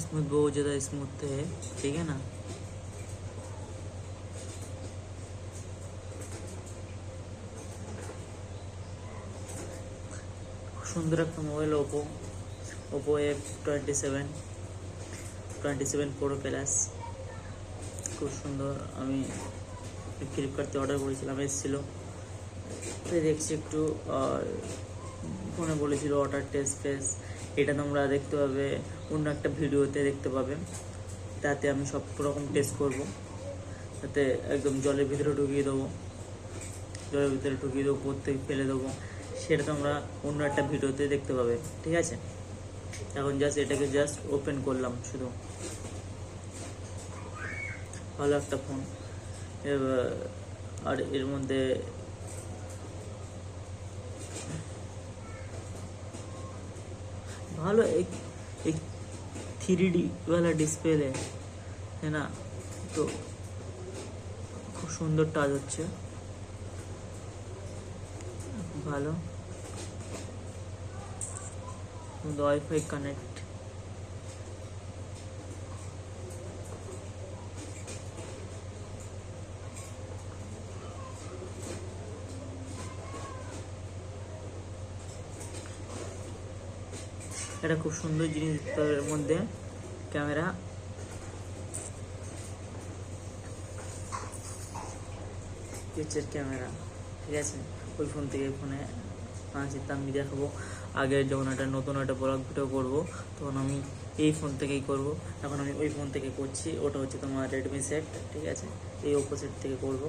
Smooth बहुत ज़्यादा smooth है, ठीक है ना। সুন্দর একটা mobile Oppo F27 Pro plus, খুব সুন্দর। আমি ফ্লিপকার্টে অর্ডার করেছিলাম, এসেছিলো। দেখছি একটু ফোনে বলেছিল ওয়াটার টেস্ট, এটা তোমরা দেখতে পাবে অন্য একটা ভিডিওতে দেখতে পাবে। তাতে আমি সব রকম টেস্ট করব, তাতে একদম জলের ভিতরে ঢুকিয়ে দেবো, উপর থেকে ফেলে দেবো, সেটা তোমরা অন্য একটা ভিডিওতে দেখতে পাবে, ঠিক আছে। এখন এটাকে জাস্ট ওপেন করলাম শুধু। ভালো একটা ফোন। আর এর মধ্যে ভালো एक 3D वाला ডিসপ্লে, है ना, তো খুব সুন্দর টাচ হচ্ছে, ভালো ওয়াইফাই কানেক্ট। এটা খুব সুন্দর জিনিস এর মধ্যে, ক্যামেরা পিকচার ক্যামেরা, ঠিক আছে। ওই ফোন থেকে ফোনে আনছি, তা আমি দেখাবো। আগে যখন একটা নতুন একটা ব্লগ ভিডিও করবো তখন আমি এই ফোন থেকেই করব। এখন আমি ওই ফোন থেকে করছি, ওটা হচ্ছে তোমার রেডমি সেট, ঠিক আছে। এই ওপো সেট থেকে করব।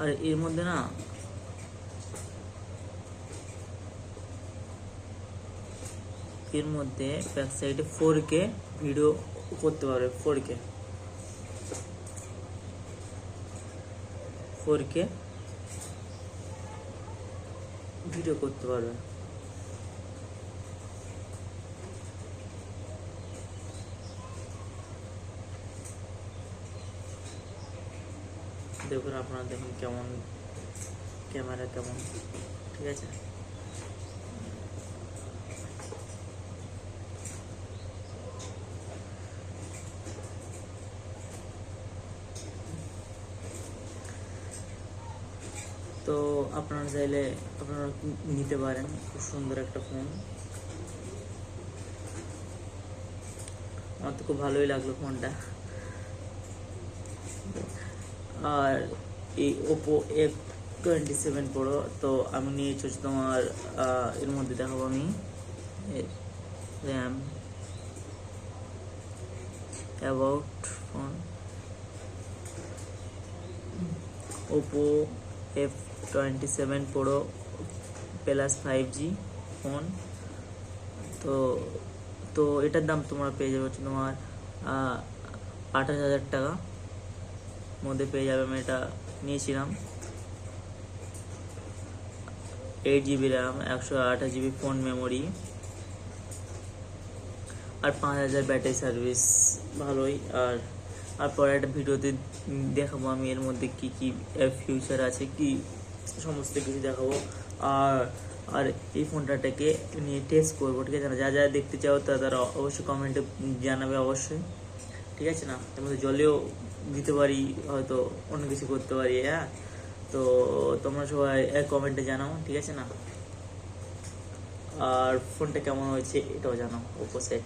আর এর মধ্যে না এর মধ্যে ব্যাক সাইডে 4K ভিডিও করতে পারবে, 4K ভিডিও করতে পারবে। দেখুন আপনারা, দেখুন কেমন ক্যামেরা, কেমন, ঠিক আছে। তো আপনারা চাইলে আপনারা নিতে পারেন, খুব সুন্দর একটা ফোন। আমার তো খুব ভালোই লাগলো ফোনটা। আর এই ওপো F27 Pro, তো আমি নিয়েছি হচ্ছে তোমার এর মধ্যে দেখাবো আমি RAM, about phone, Oppo F27 Pro plus 5G phone. তো তো এটার দাম তোমরা পেয়ে যাবে হচ্ছে তোমার 28,000 টাকা মধ্যে পেয়ে যাবে। আমি এটা নিয়েছিলাম, 8GB RAM, 128GB phone memory, আর 5,000 ব্যাটারি সার্ভিস, ভালোই। আর পরে একটা ভিডিওতে দেখাবো আমি এর মধ্যে কি কি ফিউচার আছে, কি সমস্ত কিছু দেখাবো। আর এই ফোনটাকে নিয়ে টেস্ট করবো, ঠিক আছে না। যা যা দেখতে চাও তারা অবশ্যই কমেন্টে জানাবে, অবশ্যই, ঠিক আছে না। এর মধ্যে জলেও দিতে পারি, হয়তো অন্য কিছু করতে পারি, হ্যাঁ। তো তোমরা সবাই কমেন্টে জানাও, ঠিক আছে না। আর ফোনটা কেমন হয়েছে এটাও জানাও, ওপো সেট।